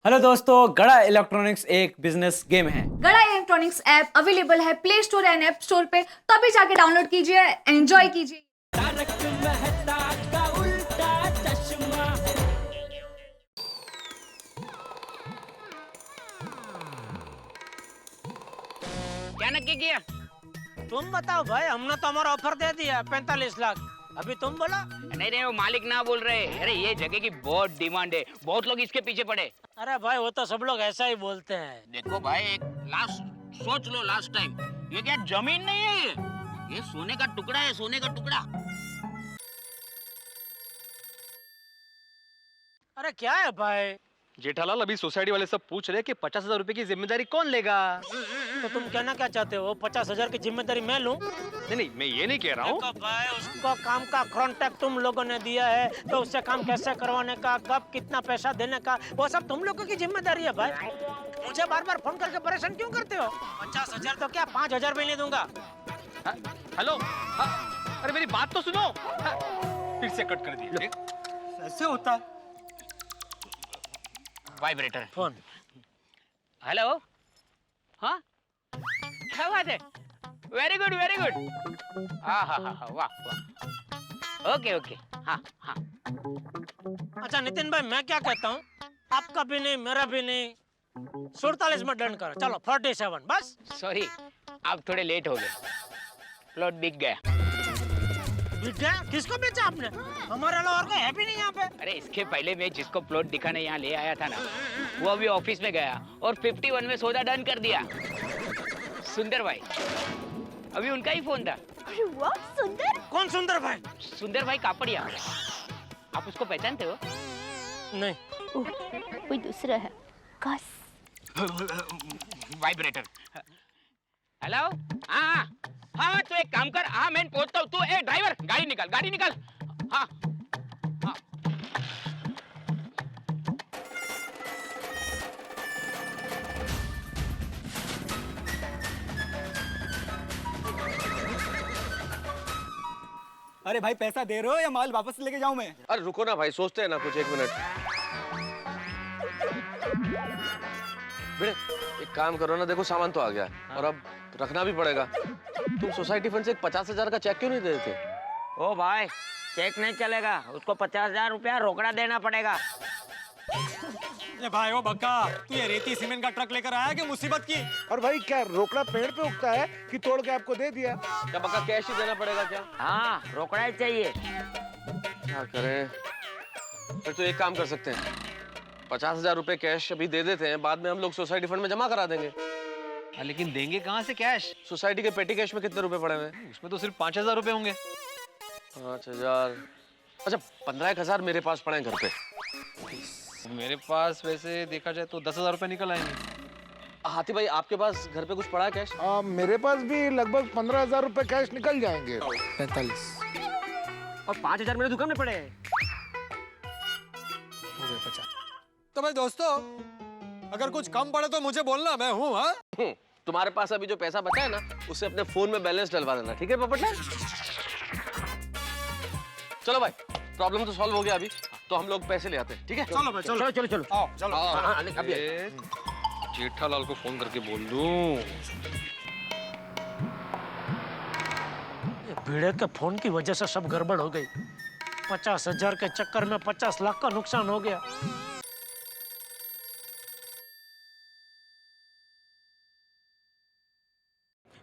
Hello दोस्तों, गड़ा electronics एक बिजनेस गेम है। गड़ा इलेक्ट्रॉनिक्स ऐप अवेलेबल है play store and app store पे, तो अभी जाके डाउनलोड कीजिए, एंजॉय कीजिए। क्या नक्की किया? तुम बताओ भाई, हमने तो हमारा ऑफर दे दिया 45 लाख। अभी तुम बोलो। नहीं नहीं, वो मालिक ना बोल रहे। अरे ये जगह की बहुत डिमांड है, बहुत लोग इसके पीछे पड़े। अरे भाई वो तो सब लोग ऐसा ही बोलते हैं। देखो भाई, एक लास्ट सोच लो, लास्ट टाइम। ये क्या जमीन नहीं है, ये सोने का टुकड़ा है, सोने का टुकड़ा। अरे क्या है भाई? जेठालाल, अभी सोसाइटी वाले सब पूछ रहे कि 50,000 रुपए की जिम्मेदारी कौन लेगा। तो तुम कहना क्या चाहते हो? 50,000 की जिम्मेदारी मैं लूं? नहीं नहीं, मैं ये नहीं कह रहा हूँ। देखो भाई, उसको काम का कॉन्ट्रैक्ट तुम लोगों ने दिया है, तो उससे काम कैसे करवाने का, कब कितना पैसा देने का, वो सब तुम लोगों की जिम्मेदारी है भाई। मुझे बार बार फोन करके परेशान क्यों करते हो? 50,000 तो क्या 5,000 भी नहीं दूंगा। हेलो, अरे मेरी बात तो सुनो। फिर से कट कर दिया। ऐसे होता है? Vibrator phone. हेलो। हाँ, क्या बात है? Very good very good. हाँ हाँ हाँ, वाह वाह। ओके ओके, हाँ हाँ। अच्छा नितिन भाई, मैं क्या कहता हूँ, आपका भी नहीं मेरा भी नहीं, 47 में डन करो। चलो 47 बस। सॉरी, आप थोड़े लेट हो गए, प्लॉट बिक गया। बिक गया? किसको बेचा आपने? हमारे अलावा और कोई है भी नहीं यहाँ पे। अरे इसके पहले मैं जिसको प्लॉट दिखाने यहाँ ले आया था ना, वो अभी ऑफिस में गया और 51 में सौदा डन कर दिया। सुंदर भाई, अभी उनका ही फोन था। अरे वाह, सुंदर। कौन सुंदर भाई? सुंदर भाई कापड़िया, आप उसको पहचानते हो? नहीं। कोई दूसरा है। कस। वाइब्रेटर। हेलो। हाँ हाँ, तो एक काम कर, हाँ मैं पहुंचता हूँ। तू ए ड्राइवर, गाड़ी निकाल, गाड़ी निकाल। हाँ हाँ। अरे भाई, पैसा दे रहे हो या माल वापस लेके जाऊं मैं? अरे रुको ना भाई, सोचते हैं ना कुछ, 1 मिनट। बेटे एक काम करो ना, देखो सामान तो आ गया और अब रखना भी पड़ेगा। तुम सोसाइटी फंड से एक 50,000 का चेक क्यों नहीं दे देते? ओ भाई, चेक नहीं चलेगा, उसको 50,000 रुपया रोकड़ा देना पड़ेगा। ए भाई ओ बक्का, तू ये रेती सीमेंट का ट्रक लेकर आया कि मुसीबत की? और भाई क्या रोकड़ा पेड़ पे उगता है कि तोड़ के आपको दे दिया? क्या पक्का कैश ही देना पड़ेगा क्या? हाँ, रोकड़ा ही चाहिए। क्या करें? फिर तो एक काम कर सकते हैं, 50,000 रुपए कैश अभी दे देते हैं, बाद में हम लोग सोसाइटी फंड में जमा करा देंगे। लेकिन देंगे कहाँ से कैश? सोसाइटी के पेटी कैश में कितने रुपए पड़े हुए हैं? उसमें तो सिर्फ 5,000 रुपए होंगे। 5,000। अच्छा 15,000 मेरे पास पड़े हैं घर पे। मेरे पास वैसे देखा जाए तो 10,000 रुपए निकल आएंगे। हाथी भाई, आपके पास घर पे कुछ पड़ा है कैश? मेरे पास भी लगभग 15,000 रुपए कैश निकल जाएंगे। 45 और 5,000 मेरे दुकान में पड़े हैं। हो गए 50। तो भाई दोस्तों, अगर कुछ कम पड़े तो मुझे बोलना, मैं हूँ। हाँ, तुम्हारे पास अभी जो पैसा बचा है ना, उससे अपने फोन में बैलेंस डलवा देना, ठीक है पोपटलाल? चलो भाई, प्रॉब्लम तो सॉल्व हो गया अभी, तो हम लोग पैसे ले आते हैं, ठीक है? चलो भाई, चलो चलो चलो। आओ चलो। हाँ, अभी जेठालाल को फोन करके बोल दूं। ये भिड़े के फोन की वजह से सब गड़बड़ हो गई। 50,000 के चक्कर में 50 लाख का नुकसान हो गया।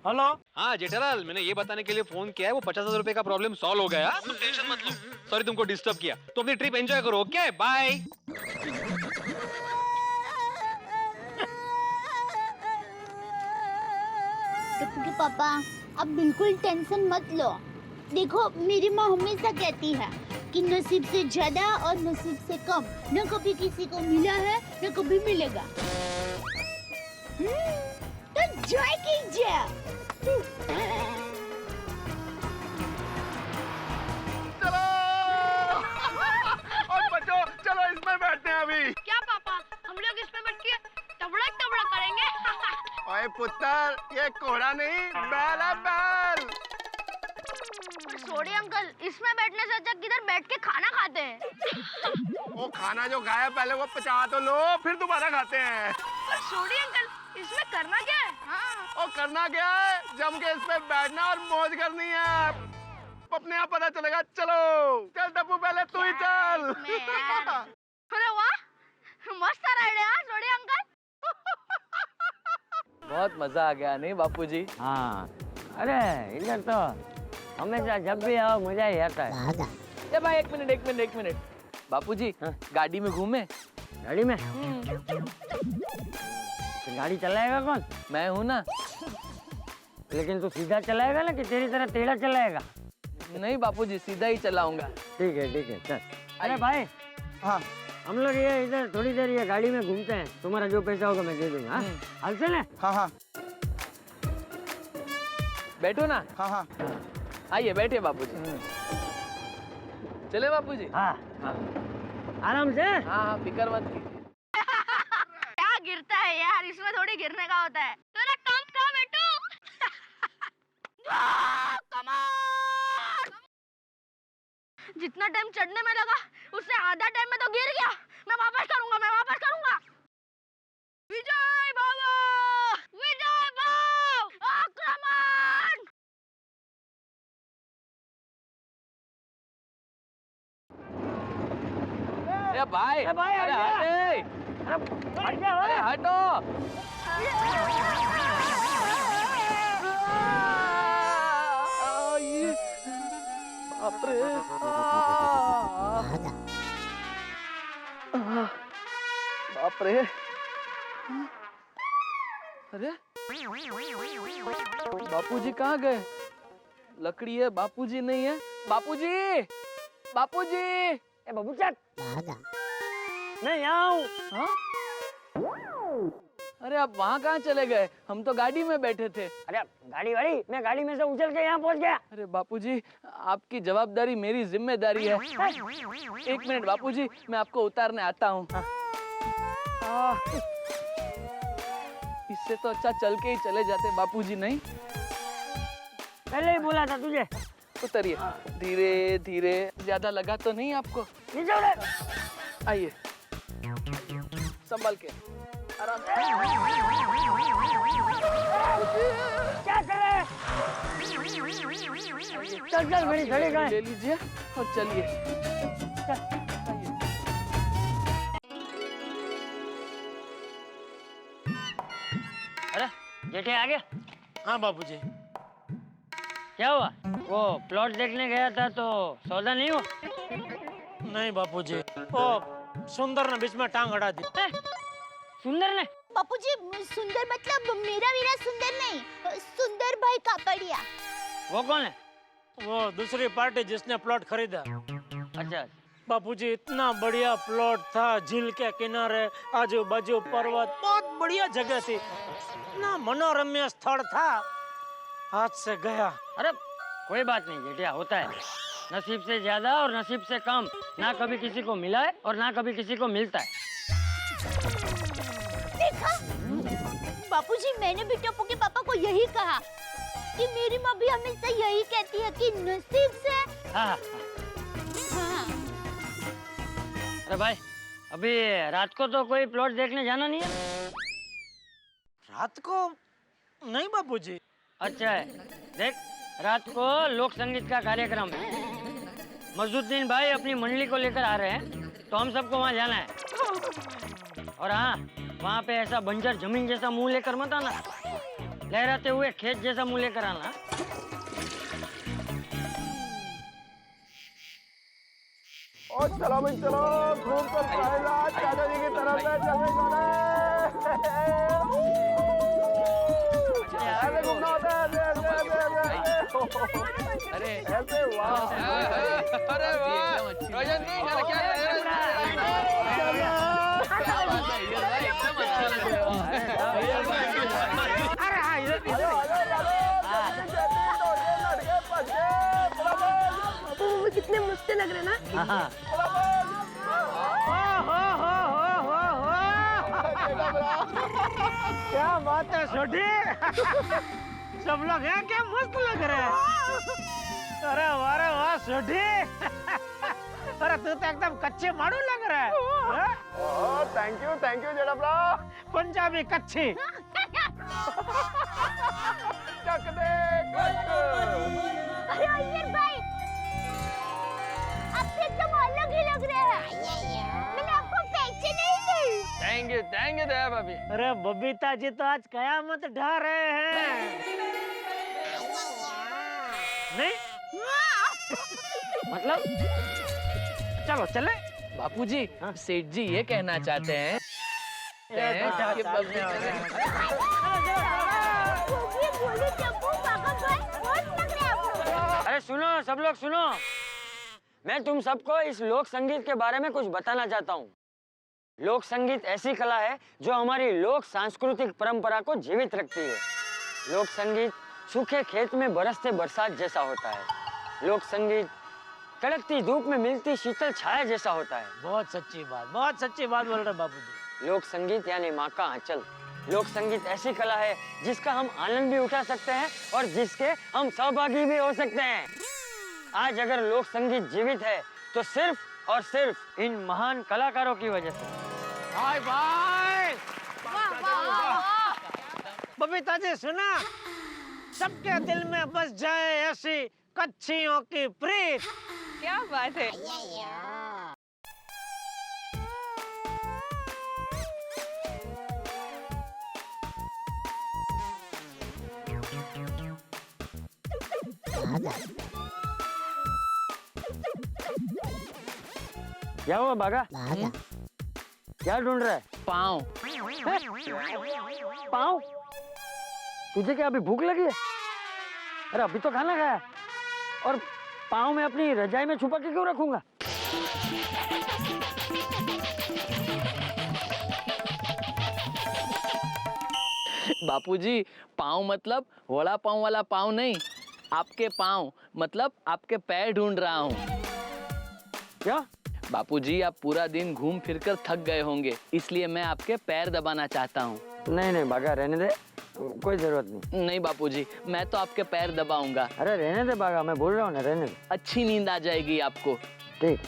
हेलो। हाँ जेठालाल, मैंने ये बताने के लिए फोन किया है, वो 50,000 रुपए का प्रॉब्लम सॉल्व हो गया। तुम टेंशन मत लो। सॉरी तुमको डिस्टर्ब किया, तो अपनी ट्रिप एंजॉय करो। Okay bye. टुकटुकी पापा, अब बिल्कुल टेंशन मत लो। देखो मेरी माँ हमेशा कहती है कि नसीब से ज्यादा और नसीब से कम न कभी किसी को मिला है न कभी मिलेगा। तो एंजॉय कीजिए। और बच्चों चलो इसमें बैठते हैं अभी। क्या पापा, हम लोग इसमें बैठ के टबड़क टबड़क करेंगे? ओए पुत्र, ये कोड़ा नहीं बैल है बैल। छोड़िए अंकल, इसमें बैठने से अच्छा किधर बैठ के खाना खाते हैं। वो खाना जो खाया पहले वो पचा तो लो, फिर दोबारा खाते हैं। पर छोड़िए अंकल, इसमें करना क्या है? हाँ। और करना क्या है, जम के इस पे बैठना और मौज करनी है। अपने आप पता चलेगा। चलो चल टप्पू, पहले तू ही चल। अरे वाह, मस्त राइड है छोड़िए अंकल। बहुत मजा आ गया नहीं बापूजी? हाँ, अरे इधर तो हमेशा जब भी आओ मजा ही आता है। ए भाई एक मिनट बापूजी, गाड़ी में घूमे? गाड़ी में? तो गाड़ी चलाएगा कौन? मैं हूँ ना। लेकिन तू सीधा चलाएगा ना कि तेरी तरह टेढ़ा चलाएगा? नहीं बापूजी, सीधा ही चलाऊंगा। ठीक है चल। अरे भाई, हाँ हम लोग ये इधर थोड़ी देर ये गाड़ी में घूमते हैं, तुम्हारा जो पैसा होगा मैं दे दूंगा। हाँ हाल चले? हाँ बैठो ना। हाँ आइए बैठे बापूजी। चले बापूजी? हाँ आराम से। हाँ फिक्र मत कीजिए। क्या गिरता है यार, इसमें थोड़ी गिरने का होता है। तेरा काम था बेटू। जितना टाइम चढ़ने में लगा उससे आधा टाइम में तो गिर गया। मैं वापस करूंगा। विजय भाव आक्रमण। ए भाई, अरे हटो। बाप रे। बाप रे। अरे बापूजी कहाँ गए? लकड़ी है, बापूजी नहीं है। बापूजी। ए बाबू चल। नहीं आऊं। हाँ? अरे आप वहाँ कहाँ चले गए? हम तो गाड़ी में बैठे थे। अरे गाड़ी वाड़ी, मैं गाड़ी में से उछल के यहाँ पहुँच गया। अरे बापूजी, आपकी जवाबदारी मेरी जिम्मेदारी है। एक मिनट बापूजी, मैं आपको उतारने आता हूँ। इससे तो अच्छा चल के ही चले जाते बापूजी। नहीं, पहले ही बोला था तुझे। उतरिए धीरे धीरे। ज्यादा लगा तो नहीं आपको? नीचे उतर। आइए, संभल के, आराम से। क्या करे? चल मेरी घड़ी कहाँ है? ले लीजिए और चलिए। आइए। अरे जेठे आ गया? हाँ बाबूजी। क्या हुआ? वो प्लॉट देखने गया था तो सौदा नहीं हुआ? नहीं बापूजी, वो सुंदर ने बीच में टांग अड़ा दी। सुंदर ने? बापूजी सुंदर मतलब मेरा वीरा सुंदर नहीं, सुंदर भाई कापड़िया। वो कौन है? वो दूसरी पार्टी जिसने प्लॉट खरीदा। अच्छा। बापूजी इतना बढ़िया प्लॉट था, झील के किनारे, आजू बाजू पर्वत, बहुत बढ़िया जगह थी, इतना मनोरम्य स्थल था। हाथ से गया। अरे कोई बात नहीं जेठिया, होता है। नसीब से ज्यादा और नसीब से कम ना कभी किसी को मिला है और ना कभी किसी को मिलता है। देखा बापूजी, मैंने भी टप्पू के पापा को यही कहा कि मेरी माँ भी हमेशा यही कहती है कि नसीब से। हाँ। अरे भाई, अभी रात को तो कोई प्लॉट देखने जाना नहीं है? रात को नहीं बापूजी। अच्छा है, देख रात को लोक संगीत का कार्यक्रम है। मजदुद्दीन भाई अपनी मंडली को लेकर आ रहे हैं, तो हम सबको वहाँ जाना है। और हाँ, वहाँ पे ऐसा बंजर जमीन जैसा मुंह लेकर मत आना, लहराते हुए खेत जैसा मुंह लेकर आना। और चलो भाई चलो, घूम कर पाएगा चाचा जी की तरफ से। ऐसे घूमना होता है। अरे ऐसे वाह। अरे वाह रोशन जी, क्या कितने मस्त लग रहे ना। हाँ। क्या बात है छोटी। सब लोग हैं, क्या मस्त लग रहे हैं। अरे वाह सोढ़ी। अरे तू तो एकदम कच्चे मारू लग रहा है। Thank you जड़पड़ा। पंजाबी कच्ची। चक दे कच। अरे अय्यर भाई, आप तो एकदम अलग ही लग रहे हैं। मैंने आपको पहचाना ही नहीं। थैंक यू दया भाभी। अरे बबीता जी तो आज कयामत ढा रहे हैं। नहीं? मतलब चलो चले। बापूजी, सेठ जी ये कहना चाहते हैं कि बोली चप्पू पापा भाई, बहुत लग रहे हैं आप लोग। अरे सुनो सब लोग सुनो, मैं तुम सबको इस लोक संगीत के बारे में कुछ बताना चाहता हूँ। लोक संगीत ऐसी कला है जो हमारी लोक सांस्कृतिक परंपरा को जीवित रखती है। लोक संगीत सूखे खेत में बरसते बरसात जैसा होता है। लोक संगीत कड़कती धूप में मिलती शीतल छाया जैसा होता है। बहुत सच्ची बात बोल रहे बाबूजी। लोक संगीत यानी माँ का आंचल। लोक संगीत ऐसी कला है जिसका हम आनंद भी उठा सकते हैं और जिसके हम सहभागी भी हो सकते हैं। आज अगर लोक संगीत जीवित है तो सिर्फ और सिर्फ इन महान कलाकारों की वजह से। भाई बबीता जी सुना, सबके दिल में बस जाए ऐसी कच्चियों की प्रीत। क्या बात है। क्या हुआ बागा? क्या ढूंढ रहा है? पाँव। पाँव? तुझे क्या अभी भूख लगी है? अरे अभी तो खाना खाया और पाँव में अपनी रजाई में छुपा के क्यों रखूंगा? बापूजी, पाँव मतलब वड़ा पाँव वाला पाँव नहीं, आपके पाँव मतलब आपके पैर ढूंढ रहा हूँ। क्या? बापूजी, आप पूरा दिन घूम फिर कर थक गए होंगे, इसलिए मैं आपके पैर दबाना चाहता हूँ। नहीं बागा, रहने दे, कोई जरूरत नहीं। नहीं बापूजी, मैं तो आपके पैर दबाऊंगा। अरे रहने दे बागा, मैं बोल रहा हूँ ना, रहने दे। अच्छी नींद आ जाएगी आपको। ठीक।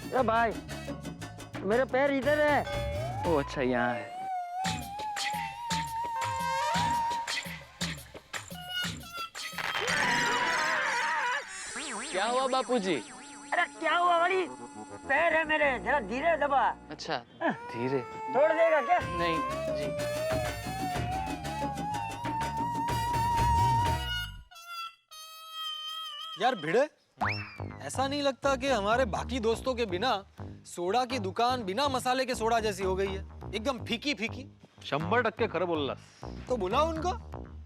ए भाई, मेरे पैर इधर है। ओ अच्छा, यहाँ है। क्या हुआ बापूजी? अरे क्या हुआ बड़ी? पैर है मेरे, जरा धीरे दबा। अच्छा, धीरे। तोड़ देगा क्या? नहीं जी। यार भिड़े, ऐसा नहीं लगता कि हमारे बाकी दोस्तों के बिना सोडा की दुकान बिना मसाले के सोडा जैसी हो गई है? एकदम फीकी फीकी। 100% खरं बोललास। तो बुलाओ उनको,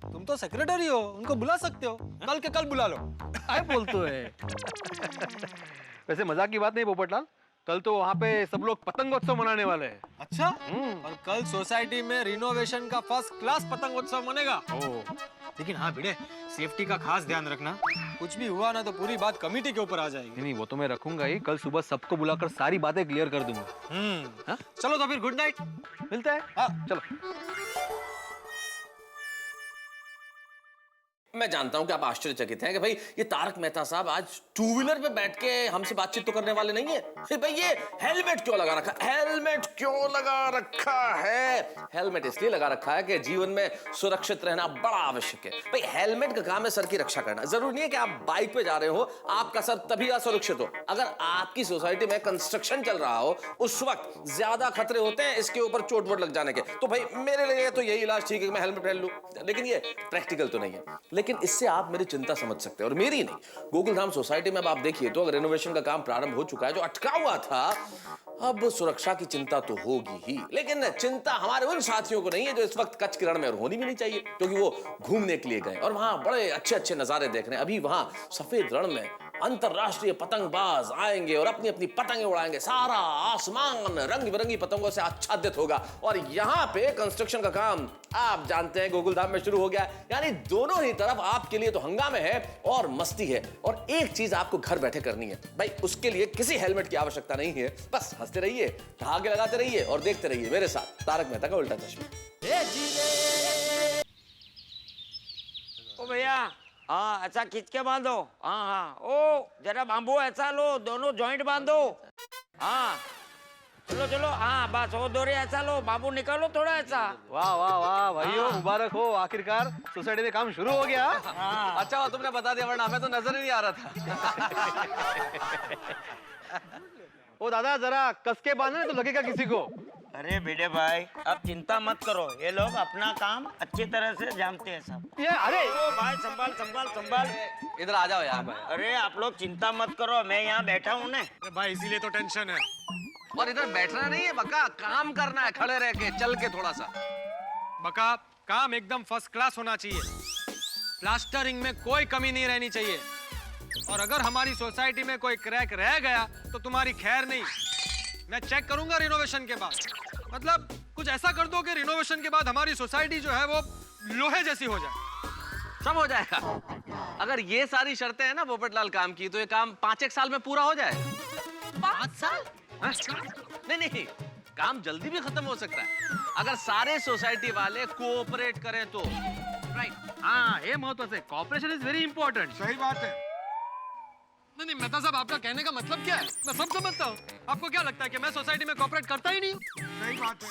तुम तो सेक्रेटरी हो, उनको बुला सकते हो। कल के कल बुला लो। काय बोलतो है? वैसे मजाक की बात नहीं पोपटलाल, कल तो वहाँ पे सब लोग पतंगोत्सव मनाने वाले हैं। अच्छा, और कल सोसाइटी में रिनोवेशन का फर्स्ट क्लास पतंगोत्सव मनेगा। लेकिन हाँ भिड़े, सेफ्टी का खास ध्यान रखना। कुछ भी हुआ ना तो पूरी बात कमेटी के ऊपर आ जाएगी। नहीं, वो तो मैं रखूंगा ही। कल सुबह सबको बुलाकर सारी बातें क्लियर कर दूंगा। हाँ? चलो तो फिर गुड नाइट, मिलता है। हाँ चलो। मैं जानता हूं कि आप आश्चर्यचकित हैं कि भाई ये तारक मेहता साहब आज टू व्हीलर पे बैठ के हमसे बातचीत तो करने वाले नहीं है। भाई ये हेलमेट क्यों लगा रखा? हेलमेट क्यों लगा रखा है? हेलमेट इसलिए लगा रखा है कि जीवन में सुरक्षित रहना बड़ा आवश्यक है। भाई हेलमेट का काम है सर की रक्षा करना। जरूरी नहीं है कि आप बाइक पे जा रहे हो आपका सर तभी असुरक्षित हो। अगर आपकी सोसाइटी में कंस्ट्रक्शन चल रहा हो उस वक्त ज्यादा खतरे होते हैं इसके ऊपर चोट वोट लग जाने के। तो भाई मेरे लिए तो यही इलाज ठीक है कि मैं हेलमेट पहन लूं, लेकिन ये प्रैक्टिकल तो नहीं है। लेकिन इससे आप मेरी चिंता समझ सकते हैं और मेरी नहीं, गोकुलधाम सोसाइटी में अब आप देखिए तो अगर रेनोवेशन का काम प्रारंभ हो चुका है, जो अटका हुआ था, अब सुरक्षा की चिंता तो होगी ही। लेकिन चिंता हमारे उन साथियों को नहीं है जो इस वक्त कच्छ के रण में, और होनी भी नहीं चाहिए क्योंकि वो घूमने के लिए गए और वहां बड़े अच्छे अच्छे नजारे देख रहे हैं। अभी वहां सफेद रण में अंतरराष्ट्रीय पतंगबाज आएंगे और अपनी अपनी पतंगे उड़ाएंगे। सारा आसमान रंग बिरंगी पतंगों से आच्छादित होगा और यहाँ पे कंस्ट्रक्शन का काम आप जानते हैं गोकुलधाम में शुरू हो गया। यानी दोनों ही तरफ आपके लिए तो हंगामे है और मस्ती है। और एक चीज आपको घर बैठे करनी है भाई, उसके लिए किसी हेलमेट की आवश्यकता नहीं है। बस हंसते रहिए, धागे लगाते रहिए और देखते रहिए मेरे साथ तारक मेहता का उल्टा चश्मा। ओ भैया, हाँ ऐसा खींच के बांधो। हाँ हाँ, ओ जरा बांबू ऐसा लो, दोनों जॉइंट बांधो। हाँ चलो चलो, हाँ बस वो दोरे ऐसा लो, बांबू निकालो थोड़ा ऐसा। वाह वाह वाह भाइयों, मुबारक हो, आखिरकार सोसाइटी में काम शुरू हो गया। अच्छा हुआ तुमने बता दिया, वरना हमें तो नजर ही नहीं आ रहा था। ओ दादा, जरा कस के बांधना तो लगेगा किसी को। अरे भिड़े भाई, अब चिंता मत करो, ये लोग अपना काम अच्छी तरह से जानते हैं सब। ये अरे ओ भाई, संभाल संभाल संभाल, इधर आ जाओ यार। अरे आप लोग चिंता मत करो, मैं यहाँ बैठा हूँ ना। भाई इसीलिए तो टेंशन है। और इधर बैठना नहीं है बका, काम करना है, खड़े रह के, चल के थोड़ा सा। बका, काम एकदम फर्स्ट क्लास होना चाहिए, प्लास्टरिंग में कोई कमी नहीं रहनी चाहिए। और अगर हमारी सोसाइटी में कोई क्रैक रह गया तो तुम्हारी खैर नहीं। मैं चेक करूंगा रिनोवेशन के बाद। मतलब कुछ ऐसा कर दो कि रिनोवेशन के बाद हमारी सोसाइटी जो है वो लोहे जैसी हो जाए। सब हो जाएगा। अगर ये सारी शर्तें हैं ना पोपटलाल काम की, तो ये काम 5-1 साल में पूरा हो जाए। 5 साल? नहीं नहीं, काम जल्दी भी खत्म हो सकता है अगर सारे सोसाइटी वाले कोऑपरेट करें तो। राइट, हाँ ये महत्व है, कोऑपरेशन इज वेरी इंपॉर्टेंट। सही बात है। नहीं मेहता साहब, आपका कहने का मतलब क्या है? मैं सब समझता हूँ। आपको क्या लगता है कि मैं सोसाइटी में कोऑपरेट करता ही नहीं हूँ? सही बात है।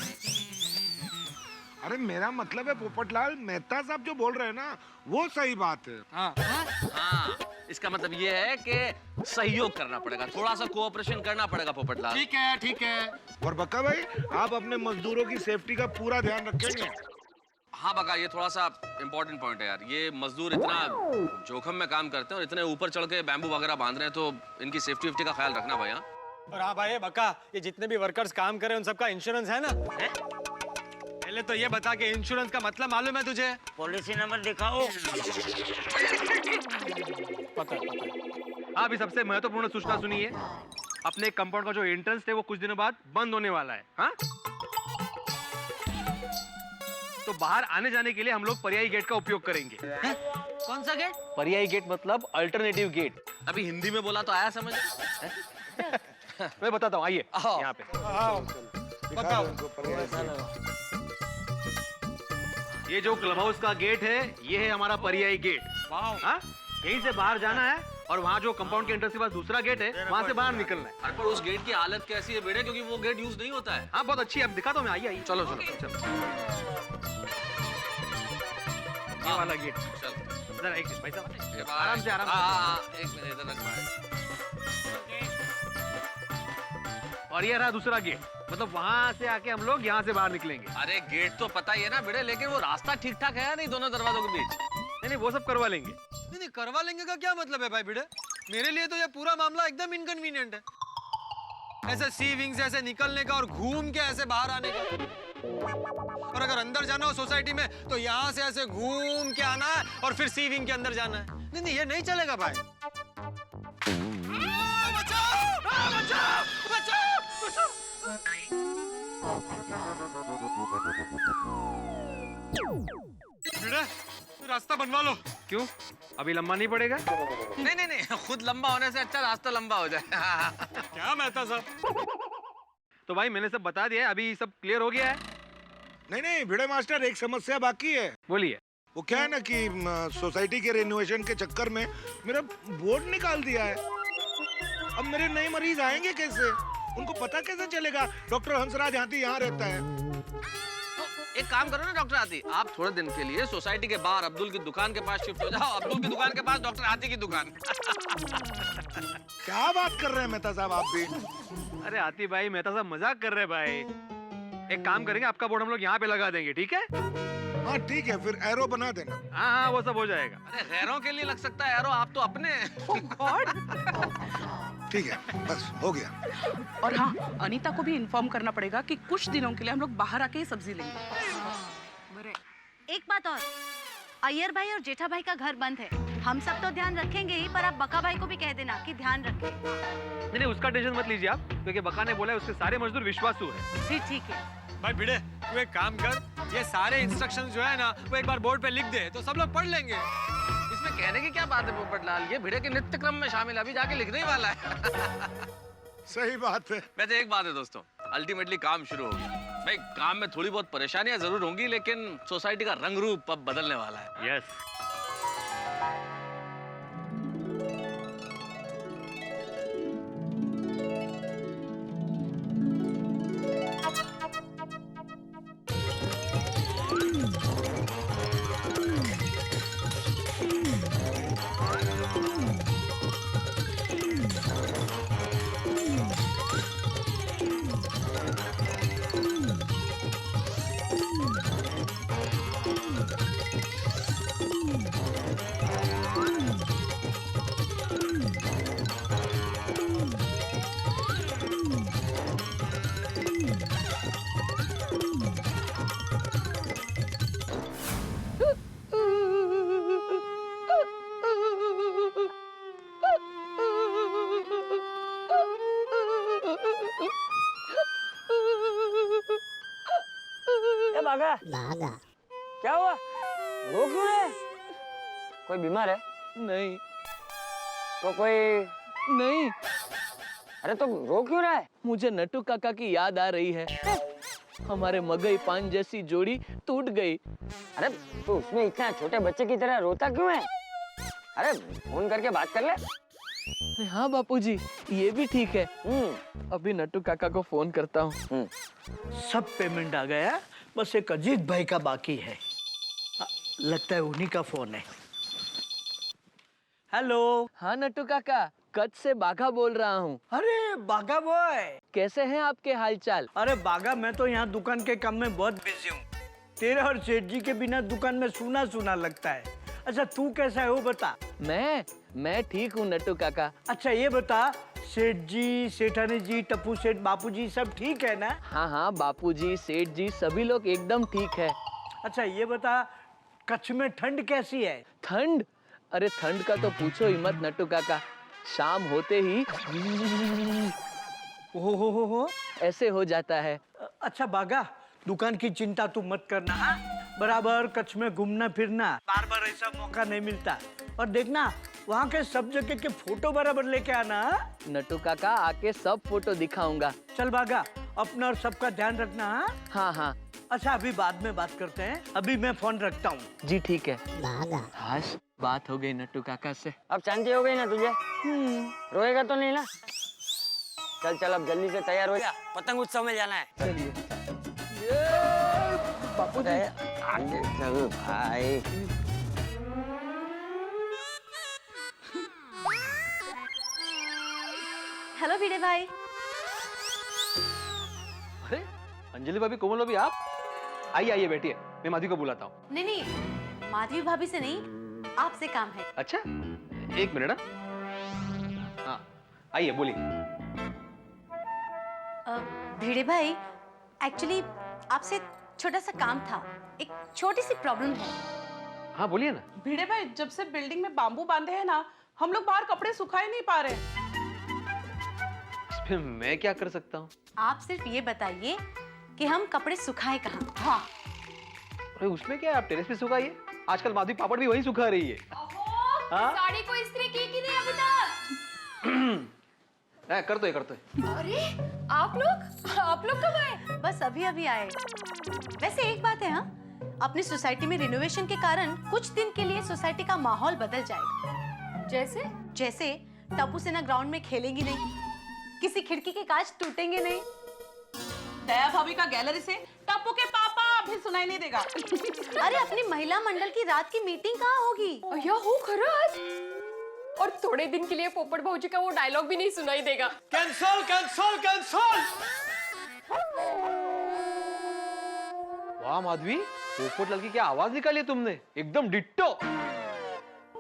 अरे मेरा मतलब है पोपटलाल, मेहता साहब जो बोल रहे हैं ना वो सही बात है। हाँ, इसका मतलब ये है कि सहयोग करना पड़ेगा, थोड़ा सा कोऑपरेशन करना पड़ेगा पोपटलाल। ठीक है ठीक है। और बक्का भाई, आप अपने मजदूरों की सेफ्टी का पूरा ध्यान रखेंगे? हाँ बका, ये थोड़ा सा इम्पोर्टेंट पॉइंट है यार। ये मजदूर इतना जोखम में काम करते हैं और इतने ऊपर चढ़ के बैम्बू वगैरह बांध रहे हैं, तो इनकी सेफ्टी का ख्याल रखना भाई। और हाँ भाई बका, ये जितने भी वर्कर्स काम कर रहे हैं उन सबका इंश्योरेंस है ना? पहले तो ये बता कि इंश्योरेंस का मतलब मालूम है तुझे? पॉलिसी नंबर दिखाओ। पता है। हाँ, अभी सबसे महत्वपूर्ण सूचना सुनिए। अपने कंपाउंड का जो एंट्रेंस है वो कुछ दिनों बाद बंद होने वाला है। हाँ, तो बाहर आने जाने के लिए हम लोग पर्यायी गेट का उपयोग करेंगे। कौन सा गेट? पर्यायी गेट मतलब अल्टरनेटिव गेट। अभी हिंदी में बोला तो आया समझ? मैं बताता हूँ, आइए यहाँ पे। बताओ। ये जो क्लब हाउस का गेट है, ये है हमारा पर्यायी गेट। हाँ, यहीं से बाहर जाना है और वहाँ जो कंपाउंड के एंट्रेंस के पास दूसरा गेट है, वहाँ से बाहर निकलना है। अरे पर उस गेट की हालत कैसी है बेटे, क्योंकि वो गेट यूज नहीं होता है। हाँ बहुत अच्छी है, अब दिखाता हूँ मैं। आइए चलो चलो चलो। ये वाला गेट। चल जरा एक मिनट भाई साहब, ये आराम से आराम से। हाँ, एक मिनट इधर रख भाई। और ये रहा दूसरा गेट, मतलब वहाँ से आके हम लोग यहाँ से बाहर निकलेंगे। अरे गेट तो पता ही है ना बेटे, लेकिन वो रास्ता ठीक ठाक है या नहीं दोनों दरवाजों के बीच? नहीं वो सब करवा लेंगे। नहीं करवा लेंगे का क्या मतलब है भाई भिड़े? मेरे लिए तो ये पूरा मामला एकदम इनकन्वीनियंट है। ऐसे सी विंग से ऐसे निकलने का और घूम के ऐसे बाहर आने का। और अगर अंदर जाना हो सोसाइटी में तो यहाँ से ऐसे घूम के आना है और फिर सी विंग के अंदर जाना है। नहीं ये नहीं चलेगा भाई। भिड़े, रास्ता बनवा लो। क्यों, अभी लंबा नहीं पड़ेगा? नहीं, खुद लंबा होने से अच्छा रास्ता लंबा हो जाए। क्या मेहता साहब? तो भाई मैंने सब बता दिया है, अभी सब क्लियर हो गया है। नहीं भिड़े मास्टर, एक समस्या बाकी है। बोलिए। वो क्या है ना कि सोसाइटी के रिनोवेशन के चक्कर में मेरा बोर्ड निकाल दिया है। अब मेरे नए मरीज आएंगे कैसे? उनको पता कैसे चलेगा डॉक्टर हंसराज हाथी यहाँ रहता है? एक काम करो ना डॉक्टर हाथी, आप थोड़े दिन के लिए सोसाइटी के बाहर अब्दुल की दुकान के पास शिफ्ट हो जाओ। अब्दुल की दुकान के पास डॉक्टर हाथी की दुकान। क्या बात कर रहे हैं मेहता साहब आप भी? अरे हाथी भाई, मेहता साहब मजाक कर रहे हैं भाई। एक काम करेंगे, आपका बोर्ड हम लोग यहाँ पे लगा देंगे, ठीक है? हाँ ठीक है, फिर एरो बना देना। हाँ वो सब हो जाएगा। अरे गैरों के लिए लग सकता है एरो, आप तो अपने। ठीक है, बस हो गया। और हाँ, अनीता को भी इन्फॉर्म करना पड़ेगा कि कुछ दिनों के लिए हम लोग बाहर आके ही सब्जी लेंगे। एक बात और, अय्यर भाई और जेठा भाई का घर बंद है, हम सब तो ध्यान रखेंगे ही, पर आप बका भाई को भी कह देना कि ध्यान रखें। नहीं उसका टेंशन मत लीजिए आप, क्योंकि बका ने बोला है उसके सारे मजदूर विश्वासू है। फिर ठीक है। भाई भिड़े, तू एक काम कर, ये सारे इंस्ट्रक्शंस जो है ना वो एक बार बोर्ड पे लिख दे तो सब लोग पढ़ लेंगे। इसमें कहने की क्या बात है पोपटलाल, ये भिड़े के नित्य क्रम में शामिल है, अभी जाके लिखने ही वाला है। सही बात है। वैसे एक बात है दोस्तों, अल्टीमेटली काम शुरू हो गया। भाई काम में थोड़ी बहुत परेशानियां जरूर होंगी, लेकिन सोसाइटी का रंग रूप अब बदलने वाला है। यस। भागा क्या हुआ? रो क्यों रहे? कोई बीमार है? नहीं तो कोई नहीं, अरे तो रो क्यों रहा है? मुझे नट्टू काका की याद आ रही है। हमारे मगई पान जैसी जोड़ी टूट गई। अरे तो उसमें इतना छोटे बच्चे की तरह रोता क्यों है? अरे फोन करके बात कर ले। हाँ बापूजी, ये भी ठीक है। अभी नट्टू काका को फोन करता हूँ। सब पेमेंट आ गया, बस एक अजीत भाई का बाकी है। लगता है उन्हीं का फोन है। हेलो। हाँ नट्टू काका, कच्छ से बाघा बोल रहा हूँ। अरे बाघा बॉय, कैसे हैं आपके हालचाल? अरे बाघा, मैं तो यहाँ दुकान के काम में बहुत बिजी हूँ। तेरे और सेठ जी के बिना दुकान में सूना सूना लगता है। अच्छा तू कैसा है वो बता। मैं ठीक हूँ नट्टू काका। अच्छा ये बता, सेठ जी, सेठानी जी, टप्पू सेठ, बापू जी सब ठीक है ना? हाँ बापूजी, सेठ जी सभी लोग एकदम ठीक है। अच्छा ये बता, कच्छ में ठंड कैसी है? ठंड? अरे ठंड का तो पूछो ही मत नट्टू काका। शाम होते ही हो ऐसे हो जाता है। अच्छा बाघा, दुकान की चिंता तू मत करना। हाँ बराबर कच्छ में घूमना फिरना, बार बार ऐसा मौका नहीं मिलता। और देखना वहाँ के सब जगह के फोटो बराबर लेके आना। नट्टू काका आके सब फोटो दिखाऊंगा। चल बाघा, अपना और सबका ध्यान रखना। हाँ। अच्छा अभी बाद में बात करते हैं, अभी मैं फोन रखता हूँ। जी ठीक है। हाश बात हो गई नट्टू काका से। अब शांति हो गई ना तुझे? रोएगा तो नहीं ना? चल अब जल्दी से तैयार हो जा, पतंग उत्सव में जाना है। चलिए बापू आगे चल भाई। हेलो भिड़े भाई। अरे अंजलि भाभी, कोमल भाभी, आप आइए बैठिए, मैं माधवी को बुलाता हूँ। नहीं, माधवी भाभी से नहीं, आपसे काम है। अच्छा एक मिनट। हाँ आइए बोलिए। भिड़े भाई, एक्चुअली आपसे छोटा सा काम था, एक छोटी सी प्रॉब्लम है। हाँ बोलिए ना। भिड़े भाई, जब से बिल्डिंग में बाम्बू बांधे हैं ना, हम लोग बाहर कपड़े सुखा ही नहीं पा रहे। इसमें मैं क्या कर सकता हूँ? आप सिर्फ ये बताइए कि हम कपड़े सुखाए कहाँ? हाँ। अरे उसमें क्या है, आप टेरेस पे सुखाइए। आजकल माधवी पापड़ भी वहीं सुखा रही है। हाँ? साड़ी को इस्त्री की कि नहीं अभी तक? कर दो। अरे आप लोग कब आए? बस अभी आए। वैसे एक बात है, हाँ, अपनी सोसाइटी में रिनोवेशन के कारण कुछ दिन के लिए सोसाइटी का माहौल बदल जाएगा। जैसे टप्पू सेना ग्राउंड में खेलेंगी नहीं, किसी खिड़की के कांच टूटेंगे नहीं। दया भाभी का गैलरी से टप्पू के पापा भी सुनाई नहीं देगा। अरे अपनी महिला मंडल की रात की मीटिंग कहाँ होगी? हो खराज। और थोड़े दिन के लिए पोपट भाऊजी का वो डायलॉग भी नहीं सुनाई देगा। कैंसल। वाह माधवी, पोपटलाल की क्या आवाज निकाली तुमने, एकदम डिट्टो।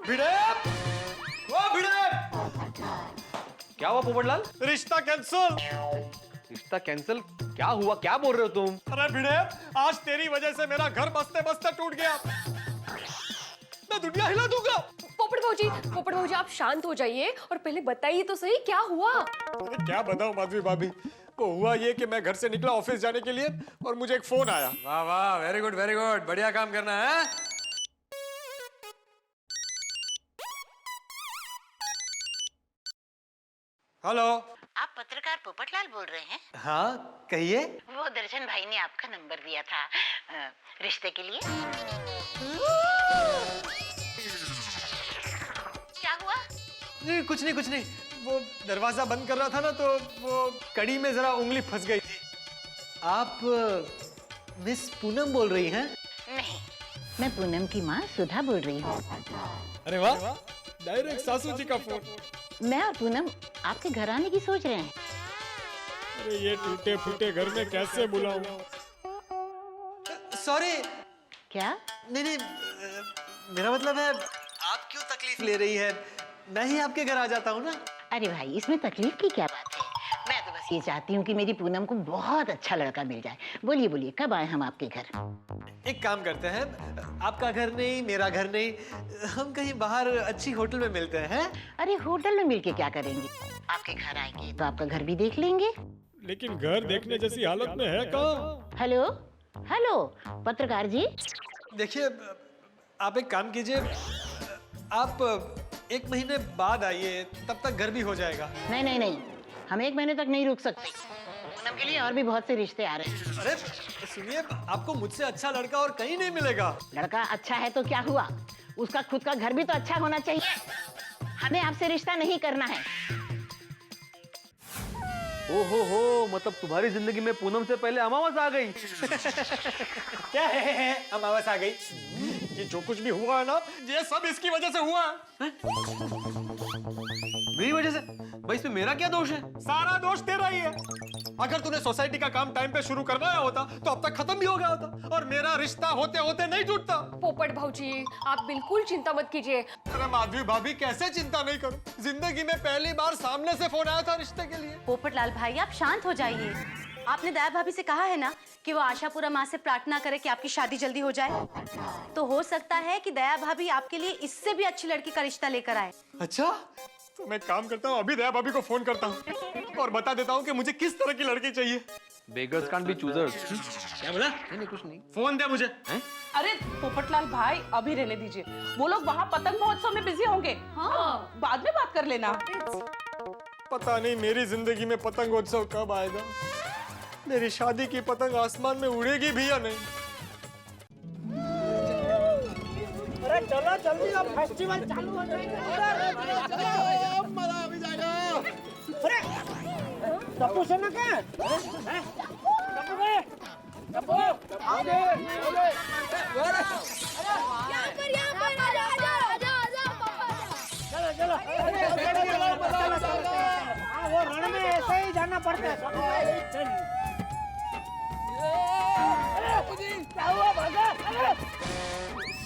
भिड़े, क्या हुआ पोपटलाल? रिश्ता कैंसल। रिश्ता कैंसिल? क्या हुआ, क्या बोल रहे हो तुम? अरे भिड़े, आज तेरी वजह से मेरा घर बसते बसते टूट गया। मैं दुनिया हिला दूंगा। पोपट भाऊजी आप शांत हो जाइए और पहले बताइए तो सही क्या हुआ। अरे क्या बताऊं माधवी भाभी, वो हुआ ये कि मैं घर से निकला ऑफिस जाने के लिए और मुझे एक फोन आया। वाह वाह, वेरी गुड, बढ़िया काम करना है। हेलो, आप पत्रकार पोपटलाल बोल रहे हैं? हाँ कहिए। वो दर्शन भाई ने आपका नंबर दिया था रिश्ते के लिए। क्या हुआ? नहीं कुछ नहीं, वो दरवाजा बंद कर रहा था ना, तो वो कड़ी में जरा उंगली फंस गई थी। आप मिस पूनम बोल रही हैं? नहीं, मैं पूनम की माँ सुधा बोल रही हूँ। अरे वाह, डायरेक्ट सासू जी का फोन। मैं और पूनम आपके घर आने की सोच रहे हैं। अरे ये टूटे फूटे घर में कैसे बुलाऊं? सॉरी। क्या? नहीं, मेरा मतलब है आप क्यों तकलीफ ले रही है, मैं ही आपके घर आ जाता हूँ ना। अरे भाई, इसमें तकलीफ की क्या बात है? मैं तो बस ये चाहती हूँ कि मेरी पूनम को बहुत अच्छा लड़का मिल जाए। बोलिए कब आए हम आपके घर? एक काम करते हैं, आपका घर नहीं, मेरा घर नहीं, हम कहीं बाहर अच्छी होटल में मिलते हैं। अरे होटल में मिलके क्या करेंगे? आपके घर आएंगे तो आपका घर भी देख लेंगे। लेकिन घर देखने जैसी हालत में है कहाँ? हेलो पत्रकार जी। देखिए, आप एक काम कीजिए, आप 1 महीने बाद आइए, तब तक घर भी हो जाएगा। नहीं, हम 1 महीने तक नहीं रुक सकते। पूनम के लिए और भी बहुत से रिश्ते आ रहे हैं। अरे सुनिए, आपको मुझसे अच्छा लड़का और कहीं नहीं मिलेगा। लड़का अच्छा है तो क्या हुआ, उसका खुद का घर भी तो अच्छा होना चाहिए। हमें आपसे रिश्ता नहीं करना है। हो, मतलब तुम्हारी जिंदगी में पूनम से पहले अमावस आ गई। क्या है अमावस आ गई? ये जो कुछ भी हुआ है ना, ये सब इसकी वजह से हुआ है। मेरी वजह से? भाई इसमें मेरा क्या दोष है? सारा दोष तेरा ही है। अगर तूने सोसाइटी का काम टाइम पे शुरू करवाया होता तो अब तक खत्म भी हो गया होता, और मेरा रिश्ता होते होते नहीं टूटता। पोपट भाऊजी आप बिल्कुल चिंता मत कीजिए। अरे माधवी भाभी, कैसे चिंता नहीं करूं? जिंदगी में पहली बार सामने से फोन आया था रिश्ते के लिए। पोपटलाल भाई आप शांत हो जाइए। आपने दया भाभी से कहा है ना कि वो आशापुरा माँ से प्रार्थना करे कि आपकी शादी जल्दी हो जाए। तो हो सकता है कि दया भाभी आपके लिए इससे भी अच्छी लड़की का रिश्ता लेकर आए। अच्छा, तो मैं काम करता हूँ, अभी दया भाभी को फोन करता हूँ और बता देता हूँ कि मुझे किस तरह की लड़की चाहिए। Beggars can't be choosers. क्या बोला? नहीं कुछ नहीं। फोन दे मुझे। अरे पोपटलाल भाई अभी रहने दीजिए, वो लोग वहाँ पतंग महोत्सव में बिजी होंगे। हाँ, बाद में बात कर लेना। पता नहीं मेरी जिंदगी में पतंगोत्सव कब आएगा। मेरी शादी की पतंग आसमान में उड़ेगी भी या नहीं? अरे चलो जल्दी, अब फेस्टिवल चालू हो जाएगा। मजा भी जाएगा। अरे टप्पू से ना क्या? टप्पू चलो वो रण में ऐसे ही जाना पड़ता है।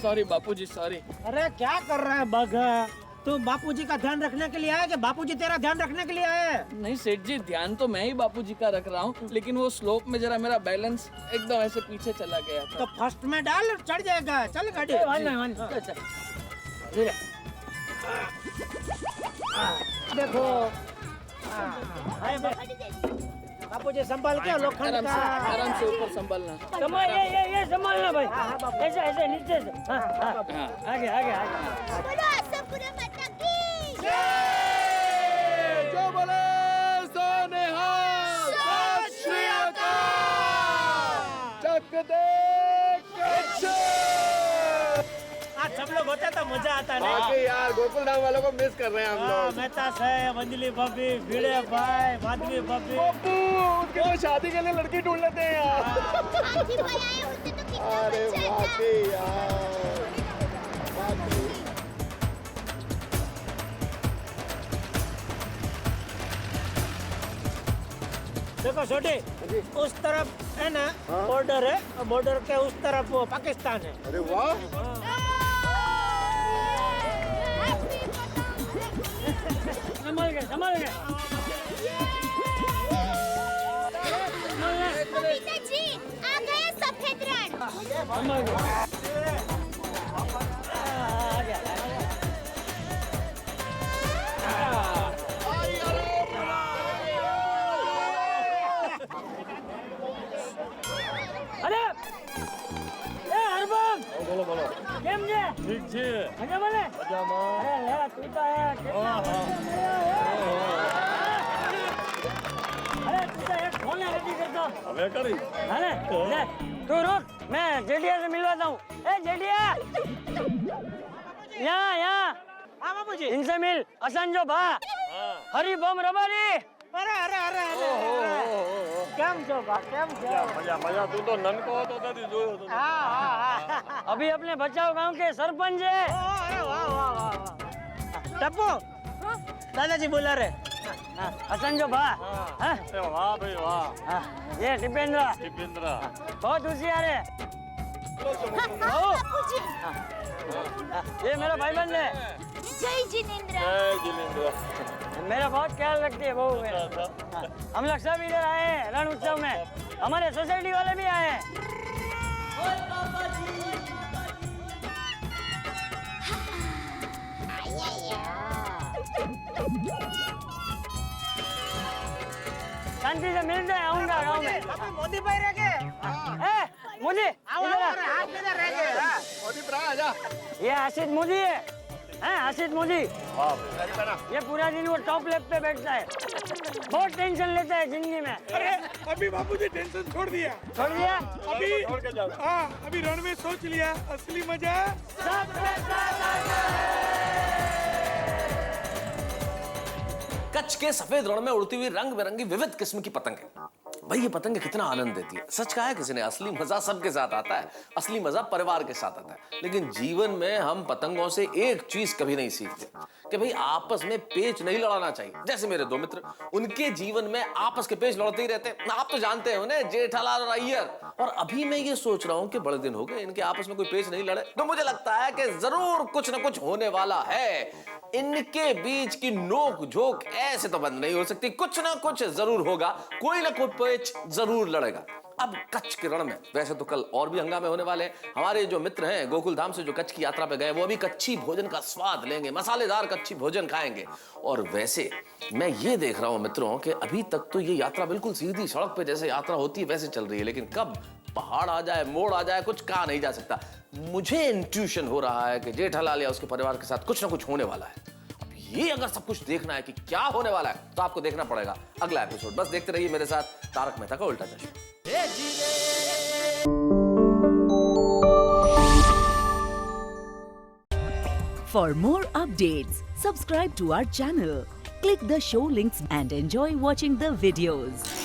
सॉरी बापूजी, सॉरी। अरे क्या कर रहा है बगा? तू बापूजी का ध्यान रखने के लिए आया कि बापूजी तेरा ध्यान रखने के लिए आया है? नहीं सेठ जी, ध्यान तो मैं ही बापूजी का रख रहा हूँ, लेकिन वो स्लोप में जरा मेरा बैलेंस एकदम ऐसे पीछे चला गया था। तो फर्स्ट में डाल, चढ़ जाएगा। चल गाड़ी। देखो बापूजी संभाल के, लोखंड का आराम से ऊपर संभालना। ये संभालना भाई, ऐसे ऐसे नीचे से। आगे आगे आगे। बोलो आशापुरा माता की जय। जो बोले सो निहाल। सत श्री अकाल। चक दे आज सब लोग होते तो मजा आता है। बाकी यार गोकुल धाम वालों को मिस कर रहे हैं हम लोग। मेहता साहब, अंजलि भाभी, भिड़े भाई, माधवी भाभी। उनके शादी के लिए लड़की ढूंढ लेते हैं यार। आपकी बनाए होते तो कितना अरे अच्छा था। बाकी यार। देखो छोटे, उस तरफ है ना बॉर्डर है, और बॉर्डर के उस तरफ वो पाकिस्तान है। अरे वाह। संभाल गए। पपीता जी आ गए सफेद रण। मजा बोले अरे ले तू तो है अरे तू तो एक फोन रेडी कर दो अबे करी अरे ले तू रुक मैं जेडिया से मिलवाता हूँ ए जेडिया यहाँ हाँ बाबूजी इनसे मिल असंजो भा हरी बम रबारी अरे अरे अरे अरे केम छो बा केम छो मजा मजा तू तो ननको तो कदी जोयो तो अभी अपने बचाव गांव के सरपंच है अरे वाह वाह वाह टप्पू दादाजी बोला रहे असंजो भा हाँ? वाह भाई वाह ये टिपेंद्र बहुत होशियार है ये मेरा भाईबंद है जय जिनेंद्र। मेरा बहुत ख्याल रखती है बहू मेरा हम लोग सब इधर आए हैं रण उत्सव में हमारे सोसाइटी वाले भी आए हैं शांति से मिलते हैं आऊंगा गाँव में मोदी भाई रह गए मोदी इधर आ। हाथ में रह गए मोदी भरा आजा ये आशित मोदी है आशित मोदी ये पूरा दिन वो टॉप लेफ्ट पे बैठता है बहुत टेंशन लेता है जिंदगी में अरे अभी बापूजी टेंशन छोड़ दिया अभी हाँ अभी रण में सोच लिया असली मजा कच्छ के सफेद रण में उड़ती हुई रंग बिरंगी विविध किस्म की पतंगें भाई ये पतंगे कितना आनंद देती है सच कहा है किसी ने असली मजा सबके साथ आता है असली मजा परिवार के साथ आता है लेकिन जीवन में हम पतंगों से एक चीज कभी नहीं सीखते कि भाई आपस में पेच नहीं लड़ाना चाहिए जैसे मेरे दो मित्र उनके जीवन में आपस के पेच लड़ते ही रहते हैं आप तो जानते हैं उन्हें जेठालाल और अय्यर और अभी मैं ये सोच रहा हूँ कि बड़े दिन हो गए इनके आपस में कोई पेच नहीं लड़े तो मुझे लगता है कि जरूर कुछ ना कुछ होने वाला है इनके बीच की नोक झोंक ऐसे तो बंद नहीं हो सकती कुछ ना कुछ जरूर होगा कोई ना कोई पेच जरूर लड़ेगा अब कच्छ के रण में वैसे तो कल और भी हंगामे होने वाले हैं हमारे जो मित्र हैं गोकुल धाम से जो कच्छ की यात्रा पे गए वो अभी कच्ची भोजन का स्वाद लेंगे मसालेदार कच्ची भोजन खाएंगे और वैसे मैं ये देख रहा हूँ मित्रों कि अभी तक तो ये यात्रा बिल्कुल सीधी सड़क पे जैसे यात्रा होती है वैसे चल रही है लेकिन कब पहाड़ आ जाए मोड़ आ जाए कुछ कहा नहीं जा सकता मुझे इंट्यूशन हो रहा है कि जेठालाल या उसके परिवार के साथ कुछ ना कुछ होने वाला है ये अगर सब कुछ देखना है कि क्या होने वाला है तो आपको देखना पड़ेगा अगला एपिसोड बस देखते रहिए मेरे साथ तारक मेहता का उल्टा चश्मा For more updates, subscribe to our channel, click the show links and enjoy watching the videos.